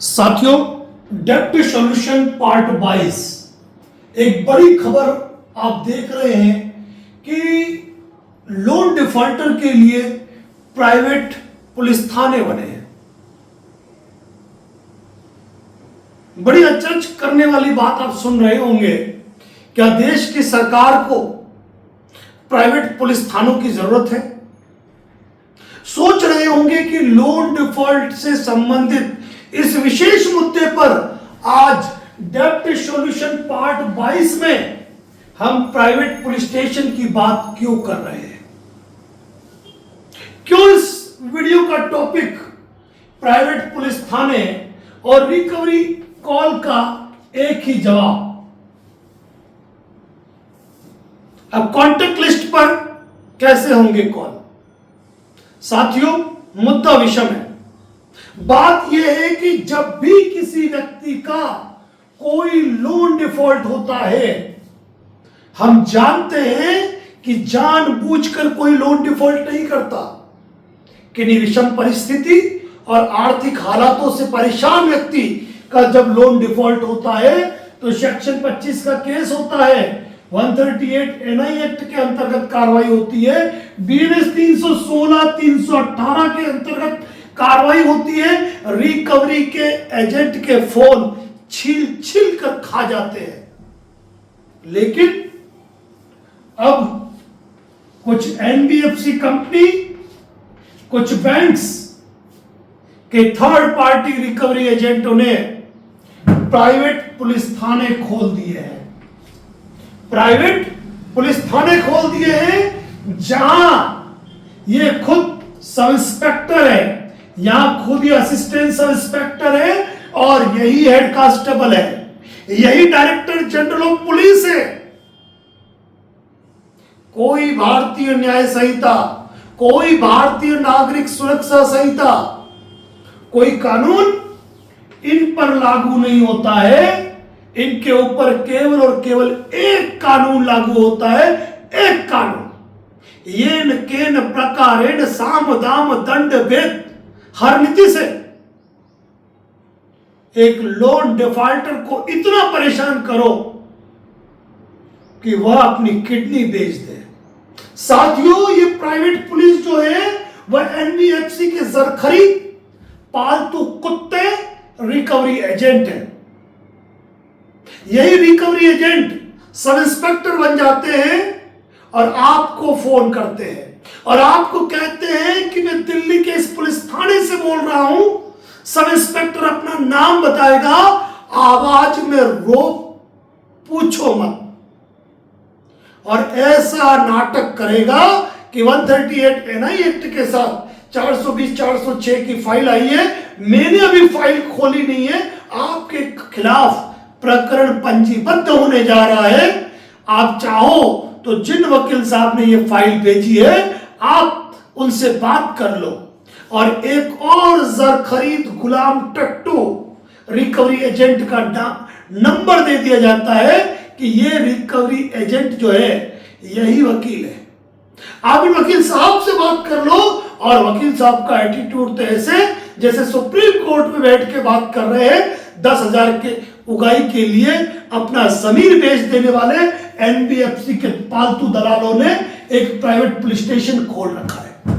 साथियों, डेब्ट solution part 22 एक बड़ी खबर आप देख रहे हैं कि लोन डिफॉल्टर के लिए प्राइवेट पुलिस थाने बने हैं। बड़ी अचरज करने वाली बात आप सुन रहे होंगे। क्या देश की सरकार को प्राइवेट पुलिस थानों की जरूरत है? सोच रहे होंगे कि लोन डिफॉल्ट से संबंधित इस विशेष मुद्दे पर आज डेब्ट सॉल्यूशन पार्ट 22 में हम प्राइवेट पुलिस स्टेशन की बात क्यों कर रहे हैं। क्यों इस वीडियो का टॉपिक प्राइवेट पुलिस थाने और रिकवरी कॉल का एक ही जवाब। अब कॉन्टेक्ट लिस्ट पर कैसे होंगे कॉल? साथियों, मुद्दा विषम है। बात यह है कि जब भी किसी व्यक्ति का कोई लोन डिफॉल्ट होता है, हम जानते हैं कि जानबूझकर कोई लोन डिफॉल्ट नहीं करता। किन्हीं विषम परिस्थिति और आर्थिक हालातों से परेशान व्यक्ति का जब लोन डिफॉल्ट होता है तो सेक्शन 25 का केस होता है, 138 एनआई एक्ट के अंतर्गत कार्रवाई होती है, बीएनएस 316 318 के अंतर्गत कार्रवाई होती है। रिकवरी के एजेंट के फोन छील छील कर खा जाते हैं। लेकिन अब कुछ एनबीएफसी कंपनी, कुछ बैंक्स के थर्ड पार्टी रिकवरी एजेंटों ने प्राइवेट पुलिस थाने खोल दिए हैं। प्राइवेट पुलिस थाने खोल दिए हैं जहां ये खुद सब इंस्पेक्टर है, यहां खुद ही असिस्टेंट सब इंस्पेक्टर है और यही हेड कांस्टेबल है, यही डायरेक्टर जनरल ऑफ पुलिस है। कोई भारतीय न्याय संहिता, कोई भारतीय नागरिक सुरक्षा संहिता, कोई कानून इन पर लागू नहीं होता है। इनके ऊपर केवल और केवल एक कानून लागू होता है, एक कानून। येन केन प्रकारेण साम दाम दंड भेद हर नीति से एक लोन डिफॉल्टर को इतना परेशान करो कि वह अपनी किडनी बेच दे। साथियों, ये प्राइवेट पुलिस जो है वह एनबीएफसी के जरखरी पालतू कुत्ते रिकवरी एजेंट है। यही रिकवरी एजेंट सब इंस्पेक्टर बन जाते हैं और आपको फोन करते हैं और आपको कहते हैं कि मैं दिल्ली के इस पुलिस थाने से बोल रहा हूं। सब इंस्पेक्टर अपना नाम बताएगा, आवाज में रो पूछो मत, और ऐसा नाटक करेगा कि 138 एनआई एक्ट के साथ 420 406 की फाइल आई है। मैंने अभी फाइल खोली नहीं है, आपके खिलाफ प्रकरण पंजीबद्ध होने जा रहा है। आप चाहो तो जिन वकील साहब ने ये फाइल भेजी है आप उनसे बात कर लो। और एक और जर खरीद गुलाम टट्टू रिकवरी एजेंट का नंबर दे दिया जाता है कि ये रिकवरी एजेंट जो है यही वकील है। आप इन वकील साहब से बात कर लो। और वकील साहब का एटीट्यूड तो ऐसे जैसे सुप्रीम कोर्ट में बैठ के बात कर रहे हैं। 10,000 के उगाई के लिए अपना जमीन बेच देने वाले एनबीएफसी के पालतू दलालों ने एक प्राइवेट पुलिस स्टेशन खोल रखा है।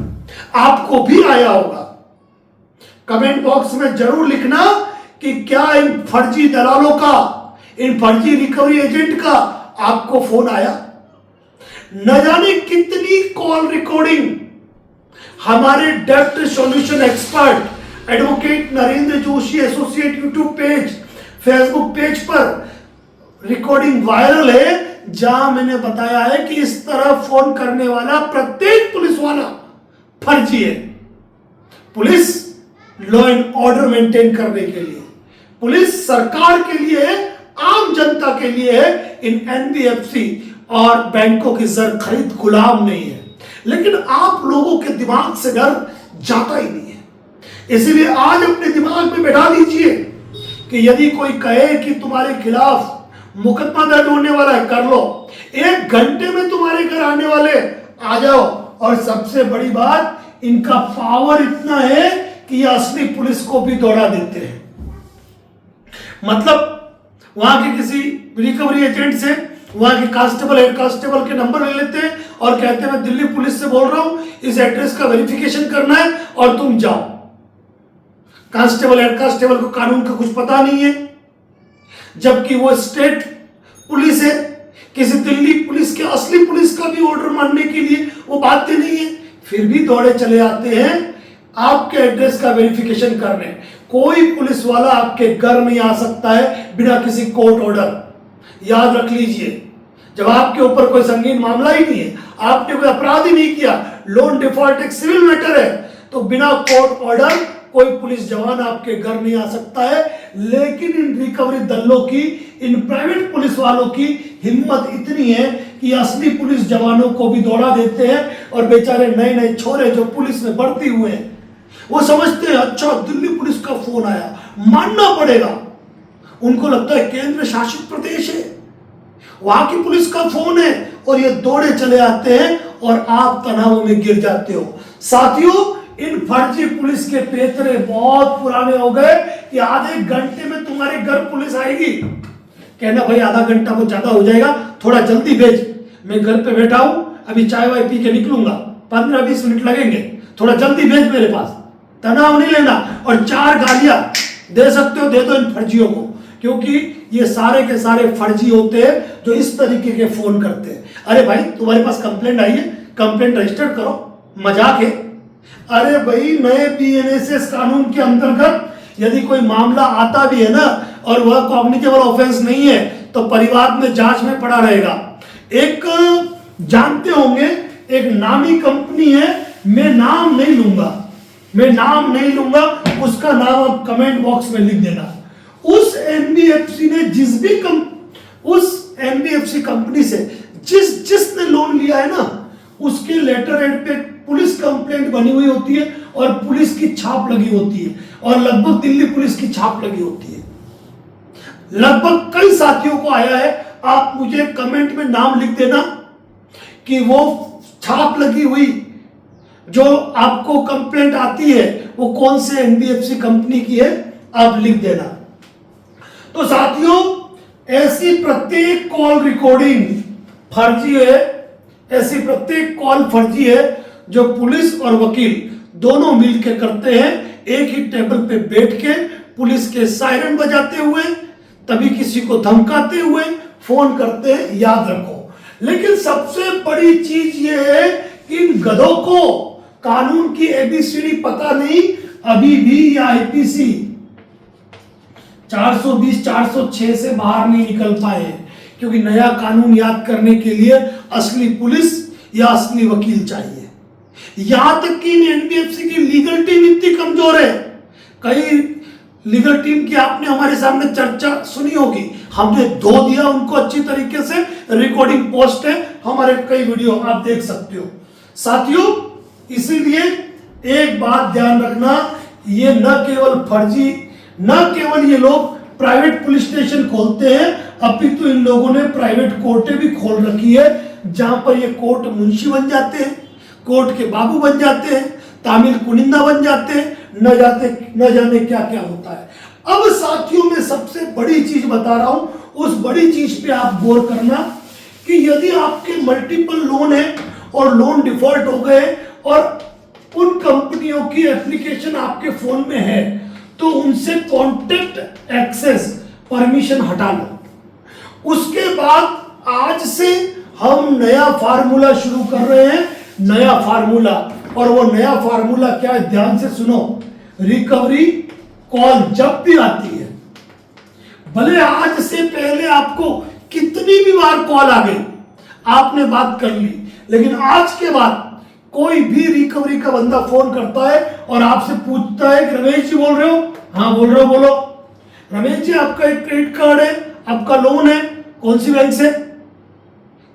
आपको भी आया होगा। कमेंट बॉक्स में जरूर लिखना कि क्या इन फर्जी दलालों का, इन फर्जी रिकवरी एजेंट का आपको फोन आया। न जाने कितनी कॉल रिकॉर्डिंग हमारे डेब्ट solution expert advocate Narendra Joshi associate YouTube page, Facebook page पर रिकॉर्डिंग वायरल है, जहां मैंने बताया है कि इस तरह फोन करने वाला प्रत्येक पुलिस वाला फर्जी है। Police law and order maintain करने के लिए, पुलिस सरकार के लिए है, आम जनता के लिए है। इन एनबीएफसी और बैंकों की जर खरीद गुलाम नहीं है। लेकिन आप लोगों के दिमाग से डर जाता ही नहीं है। इसीलिए आज अपने दिमाग में बैठा दीजिए कि यदि कोई कहे कि तुम्हारे खिलाफ मुकदमा दर्ज होने वाला है, कर लो। 1 घंटे में तुम्हारे घर आने वाले, आ जाओ। और सबसे बड़ी बात, इनका पावर इतना है कि ये असली पुलिस को भी दौड़ा देते हैं। मतलब वहां के किसी रिकवरी एजेंट से वहां के कांस्टेबल, हेड कांस्टेबल के नंबर ले लेते हैं और कहते हैं मैं दिल्ली पुलिस से बोल रहा हूं, इस एड्रेस का वेरिफिकेशन करना है और तुम जाओ। कांस्टेबल, हेड कांस्टेबल को कानून का कुछ पता नहीं है, जबकि वो स्टेट पुलिस है। किसी दिल्ली पुलिस के, असली पुलिस का भी ऑर्डर मानने के लिए वो बाध्य नहीं है, फिर भी दौड़े चले आते हैं आपके एड्रेस का वेरिफिकेशन करने। कोई पुलिस वाला आपके घर नहीं आ सकता है बिना किसी कोर्ट ऑर्डर। याद रख लीजिए, जब आपके ऊपर कोई संगीन मामला ही नहीं है, आपने कोई अपराध ही नहीं किया, लोन डिफॉल्ट एक सिविल मैटर है, तो बिना कोर्ट ऑर्डर कोई पुलिस जवान आपके घर नहीं आ सकता है। लेकिन इन रिकवरी दलों की, इन प्राइवेट पुलिस वालों की हिम्मत इतनी है कि असली पुलिस जवानों को भी दौड़ा देते हैं और बेचारे नए नए छोरे जो पुलिस में भर्ती हुए हैं वो समझते हैं अच्छा दिल्ली पुलिस का फोन आया, मानना पड़ेगा। उनको लगता है केंद्र शासित प्रदेश है, वहां की पुलिस का फोन है, और ये दौड़े चले आते हैं और आप तनाव में गिर जाते हो। साथियों, इन फर्जी पुलिस के पेतरे बहुत पुराने हो गए कि आधे घंटे में तुम्हारे घर पुलिस आएगी। कहना भाई आधा घंटा वो ज्यादा हो जाएगा, थोड़ा जल्दी भेज, मैं घर पे बैठा हूं, अभी चाय वाय पी के निकलूंगा, 15-20 मिनट लगेंगे, थोड़ा जल्दी भेज मेरे पास। तनाव नहीं लेना, और 4 गालियां दे सकते हो दे दो इन फर्जियों को, क्योंकि ये सारे के सारे फर्जी होते हैं जो इस तरीके के फोन करते हैं। अरे भाई तुम्हारे पास कंप्लेंट आई है, कंप्लेंट रजिस्टर करो, मजाक है। अरे भाई नए बीएनएसएस कानून के अंतर्गत यदि कोई मामला आता भी है ना और वह कॉग्निटेबल ऑफेंस नहीं है तो परिवार में जांच में पड़ा रहेगा। एक जानते होंगे, एक नामी कंपनी है, मैं नाम नहीं लूंगा, उसका नाम आप कमेंट बॉक्स में लिख देना। उस एनबीएफसी ने उस एनबीएफसी कंपनी से जिसने लोन लिया है ना, उसके लेटर हेड पे पुलिस कंप्लेंट बनी हुई होती है और पुलिस की छाप लगी होती है, और लगभग दिल्ली पुलिस की छाप लगी होती है। लगभग कई साथियों को आया है, आप मुझे कमेंट में नाम लिख देना कि वो छाप लगी हुई जो आपको कंप्लेंट आती है वो कौन से एनबीएफसी कंपनी की है, आप लिख देना। तो साथियों, ऐसी प्रत्येक कॉल रिकॉर्डिंग फर्जी है, ऐसी प्रत्येक कॉल फर्जी है जो पुलिस और वकील दोनों मिलकर करते हैं, एक ही टेबल पे बैठ के पुलिस के सायरन बजाते हुए, तभी किसी को धमकाते हुए फोन करते हैं, याद रखो। लेकिन सबसे बड़ी चीज ये है कि इन गधों को कानून की एबीसीडी पता नहीं, अभी भी ये आईपीसी 420 406 से बाहर नहीं निकल पाए, क्योंकि नया कानून याद करने के लिए असली पुलिस या असली वकील चाहिए। यहां तक कि एनबीएफसी की लीगल टीम इतनी कमजोर है, कई लीगल टीम की आपने हमारे सामने चर्चा सुनी होगी, हमने धो दिया उनको अच्छी तरीके से, रिकॉर्डिंग पोस्ट है, हमारे कई वीडियो आप देख सकते हो। साथियों, इसीलिए एक बात ध्यान रखना, ये न केवल फर्जी, न केवल ये लोग प्राइवेट पुलिस स्टेशन खोलते हैं, अपितु इन लोगों ने प्राइवेट कोर्टें भी खोल रखी है, जहां पर ये कोर्ट मुंशी बन जाते हैं, कोर्ट के बाबू बन जाते हैं, तामिल कुनिंदा बन जाते हैं, न जाने क्या क्या होता है। अब साथियों, में सबसे बड़ी चीज बता रहा हूं, उस बड़ी चीज पे आप गौर करना कि यदि आपके मल्टीपल लोन है और लोन डिफॉल्ट हो गए और उन कंपनियों की एप्लीकेशन आपके फोन में है, तो उनसे कॉन्टेक्ट एक्सेस परमिशन हटा लो। उसके बाद आज से हम नया फार्मूला शुरू कर रहे हैं, नया फार्मूला, और वो नया फार्मूला क्या है, ध्यान से सुनो। रिकवरी कॉल जब भी आती है, भले आज से पहले आपको कितनी भी बार कॉल आ गई, आपने बात कर ली, लेकिन आज के बाद कोई भी रिकवरी का बंदा फोन करता है और आपसे पूछता है कि रमेश जी बोल रहे हो? हाँ बोल रहे हो, बोलो। रमेश जी, आपका एक क्रेडिट कार्ड है, आपका लोन है, कौन सी बैंक से,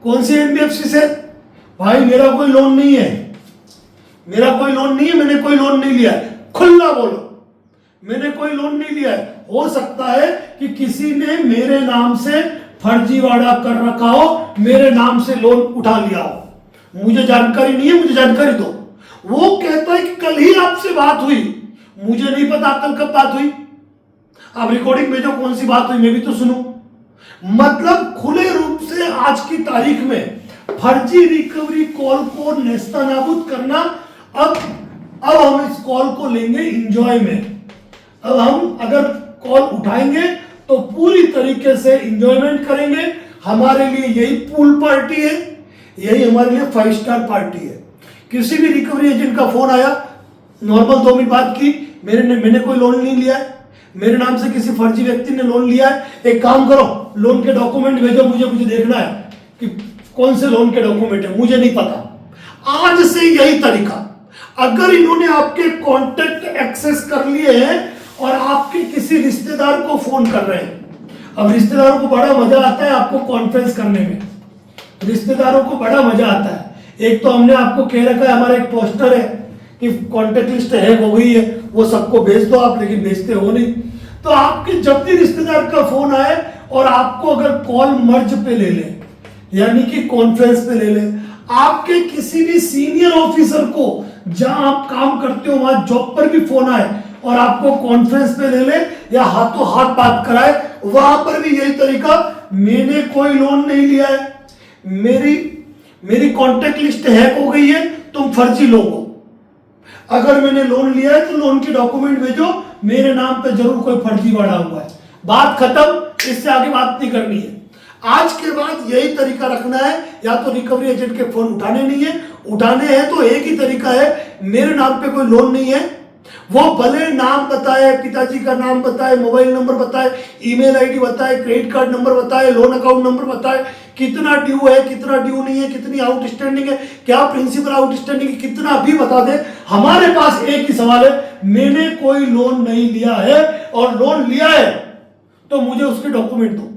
कौन सी एनबीएफसी से? भाई मेरा कोई लोन नहीं है, मैंने कोई लोन नहीं लिया है। खुला बोलो, मैंने कोई लोन नहीं लिया है। हो सकता है कि किसी ने मेरे नाम से फर्जीवाड़ा कर रखा हो, मेरे नाम से लोन उठा लिया हो, मुझे जानकारी नहीं है, मुझे जानकारी दो। वो कहता है कि कल ही आपसे बात हुई, मुझे नहीं पता कल कब बात हुई। आप रिकॉर्डिंग भेजो, कौन सी बात हुई मैं भी तो सुनूं। मतलब खुले रूप से आज की तारीख में फर्जी रिकवरी कॉल को नेस्तनाबूद करना। अब हम इस कॉल को लेंगे एंजॉय में। अब हम अगर कॉल उठाएंगे तो पूरी तरीके से एंजॉयमेंट करेंगे। हमारे लिए यही पूल पार्टी है, यही हमारे लिए 5 स्टार पार्टी है। किसी भी रिकवरी एजेंट का फोन आया, नॉर्मल 2 मिनट बात की, मैंने कोई लोन नहीं लिया है, मेरे नाम से किसी फर्जी व्यक्ति ने लोन लिया है, एक काम करो लोन के डॉक्यूमेंट भेजो, मुझे देखना है कि कौन से लोन के डॉक्यूमेंट है, मुझे नहीं पता। आज से यही तरीका, अगर इन्होंने आपके कॉन्टेक्ट एक्सेस कर लिए हैं और आपके किसी रिश्तेदार को फोन कर रहे हैं, अब रिश्तेदारों को बड़ा मजा आता है आपको कॉन्फ्रेंस करने में, रिश्तेदारों को बड़ा मजा आता है। एक तो हमने आपको कह रखा है, हमारा एक पोस्टर है कि कॉन्टेक्ट लिस्ट हैक हो गई है, वो सबको भेज दो आप, लेकिन भेजते हो नहीं। तो आपके जब भी रिश्तेदार का फोन आए और आपको अगर कॉल मर्ज पे ले ले, यानी कि कॉन्फ्रेंस पे ले ले, आपके किसी भी सीनियर ऑफिसर को जहां आप काम करते हो वहां जॉब पर भी फोन आए और आपको कॉन्फ्रेंस पे ले ले या हाथों हाथ बात कराए, वहां पर भी यही तरीका, मैंने कोई लोन नहीं लिया है, मेरी कॉन्टेक्ट लिस्ट हैक हो गई है, तुम फर्जी लोग हो, अगर मैंने लोन लिया है तो लोन के डॉक्यूमेंट भेजो, मेरे नाम पे जरूर कोई फर्जी बढ़ा हुआ है, बात खत्म, इससे आगे बात नहीं करनी है। आज के बाद यही तरीका रखना है, या तो रिकवरी एजेंट के फोन उठाने नहीं है, उठाने हैं तो एक ही तरीका है, मेरे नाम पे कोई लोन नहीं है, वो भले नाम बताए, पिताजी का नाम बताए, मोबाइल नंबर बताए, ईमेल आईडी बताए, क्रेडिट कार्ड नंबर बताए, लोन अकाउंट नंबर बताए, कितना ड्यू है, कितना ड्यू नहीं है, कितनी आउटस्टैंडिंग है, क्या प्रिंसिपल आउटस्टैंडिंग है, कितना भी बता दे, हमारे पास एक ही सवाल है, मैंने कोई लोन नहीं लिया है और लोन लिया है तो मुझे उसके डॉक्यूमेंट दो।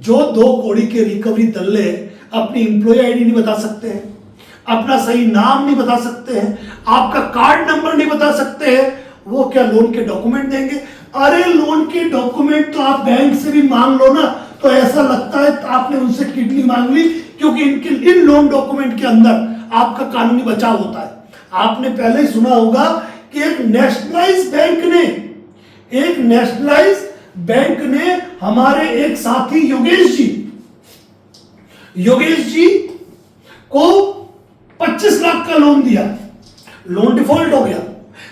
जो 2 कौड़ी के रिकवरी दल्ले अपनी एम्प्लॉय आईडी नहीं बता सकते हैं, अपना सही नाम नहीं बता सकते हैं, आपका कार्ड नंबर नहीं बता सकते हैं, वो क्या लोन के डॉक्यूमेंट देंगे? अरे लोन के डॉक्यूमेंट तो आप बैंक से भी मांग लो ना, तो ऐसा लगता है आपने उनसे किडनी मांग ली, क्योंकि इन लोन डॉक्यूमेंट के अंदर आपका कानूनी बचाव होता है। आपने पहले ही सुना होगा कि एक नेशनलाइज बैंक ने हमारे एक साथी योगेश जी को 25 लाख का लोन दिया, लोन डिफॉल्ट हो गया,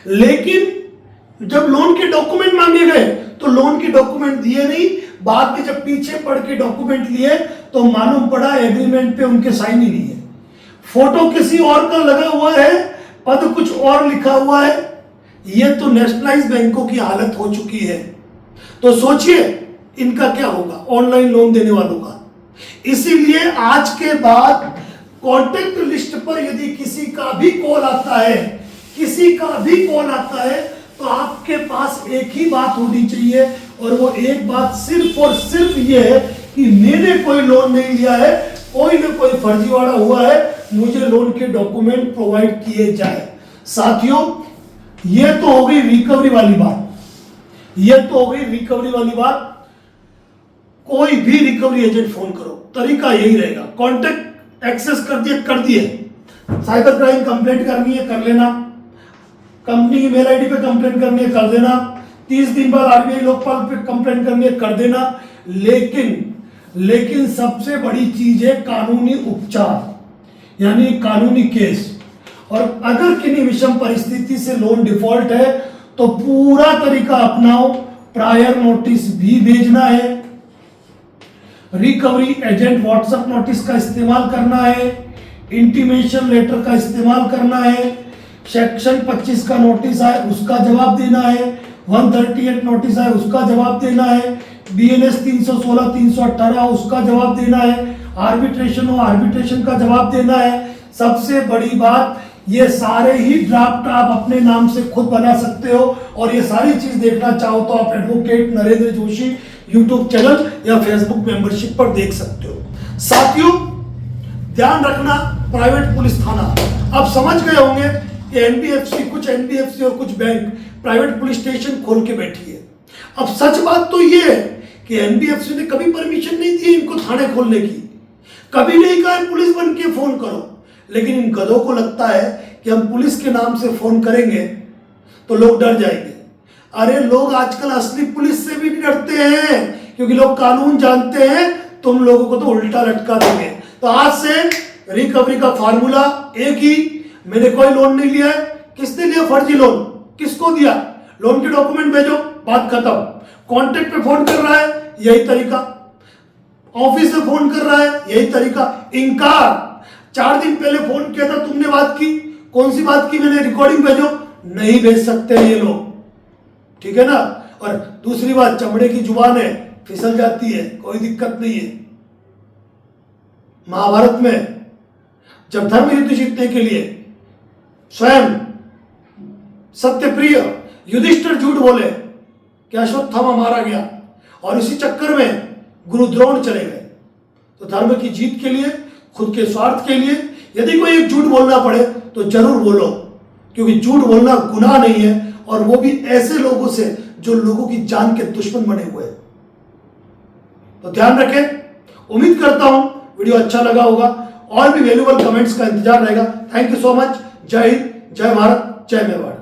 लेकिन जब लोन के डॉक्यूमेंट मांगे गए तो लोन के डॉक्यूमेंट दिए नहीं, बाद में जब पीछे पढ़ के डॉक्यूमेंट लिए तो मालूम पड़ा एग्रीमेंट पे उनके साइन ही नहीं है, फोटो किसी और का लगा हुआ है, पद कुछ और लिखा हुआ है। ये तो नेशनलाइज बैंकों की हालत हो चुकी है। तो सोचिए इनका क्या होगा, ऑनलाइन लोन देने वालों का। इसीलिए आज के बाद कॉन्टेक्ट लिस्ट पर यदि किसी का भी कॉल आता है तो आपके पास एक ही बात होनी चाहिए, और वो एक बात सिर्फ और सिर्फ ये है कि मैंने कोई लोन नहीं लिया है, कोई न कोई फर्जीवाड़ा हुआ है, मुझे लोन के डॉक्यूमेंट प्रोवाइड किए जाए। साथियों, ये तो हो गई रिकवरी वाली बात, कोई भी रिकवरी एजेंट फोन करो, तरीका यही रहेगा, कॉन्टेक्ट एक्सेस कर दिए, साइबर क्राइम कंप्लेंट करनी है कर लेना, कंपनी की मेल आईडी पे कंप्लेंट करनी है कर देना, 30 दिन बाद आरबीआई लोकपाल पे कंप्लेंट करनी है कर देना, लेकिन सबसे बड़ी चीज है कानूनी उपचार, यानी कानूनी केस। और अगर किन्हीं विषम परिस्थिति से लोन डिफॉल्ट है तो पूरा तरीका अपनाओ, प्रायर नोटिस भी भेजना है, रिकवरी एजेंट व्हाट्सएप नोटिस का इस्तेमाल करना है, इंटीमेशन लेटर का इस्तेमाल करना है, सेक्शन 25 का नोटिस आए उसका जवाब देना है, 138 नोटिस आए उसका जवाब देना है, BNS 316 318 उसका जवाब देना है, आर्बिट्रेशन हो आर्बिट्रेशन का जवाब देना है। सबसे बड़ी बात, ये सारे ही ड्राफ्ट आप अपने नाम से खुद बना सकते हो, और ये सारी चीज देखना चाहो तो आप advocate Narendra Joshi YouTube channel या फेसबुक मेंबरशिप पर देख सकते हो। साथियों, ध्यान रखना, प्राइवेट पुलिस थाना, अब समझ गए होंगे कि कुछ एनबीएफसी और कुछ बैंक प्राइवेट पुलिस स्टेशन खोल के बैठी है। अब सच बात तो ये है कि एनबीएफसी ने कभी परमिशन नहीं दी इनको थाने खोलने की, कभी नहीं कहा पुलिस बन के फोन करो, लेकिन इन गधों को लगता है कि हम पुलिस के नाम से फोन करेंगे तो लोग डर जाएंगे। अरे लोग आजकल असली पुलिस से भी डरते हैं, क्योंकि लोग कानून जानते हैं, तुम लोगों को तो उल्टा लटका देंगे। तो आज से रिकवरी का फार्मूला एक ही, मैंने कोई लोन नहीं लिया है। किसने लिया फर्जी लोन, किसको दिया, लोन के डॉक्यूमेंट भेजो, बात खत्म। कॉन्टेक्ट पे फोन कर रहा है, यही तरीका। ऑफिस में फोन कर रहा है, यही तरीका। इनकार, 4 दिन पहले फोन किया था, तुमने बात की, कौन सी बात की, मैंने रिकॉर्डिंग भेजो, नहीं भेज सकते ये लोग, ठीक है ना। और दूसरी बात, चमड़े की जुबान है, फिसल जाती है, कोई दिक्कत नहीं है। महाभारत में जब धर्म युद्ध जीतने के लिए स्वयं सत्यप्रिय युधिष्ठिर झूठ बोले कि अश्वत्थामा मारा गया, और इसी चक्कर में गुरु द्रोण चले गए। तो धर्म की जीत के लिए, खुद के स्वार्थ के लिए यदि कोई एक झूठ बोलना पड़े तो जरूर बोलो, क्योंकि झूठ बोलना गुनाह नहीं है, और वो भी ऐसे लोगों से जो लोगों की जान के दुश्मन बने हुए हैं। तो ध्यान रखें। उम्मीद करता हूं वीडियो अच्छा लगा होगा, और भी वैल्यूएबल कमेंट्स का इंतजार रहेगा। Thank you so much. जय हिंद, जय भारत, जय मेवाड़।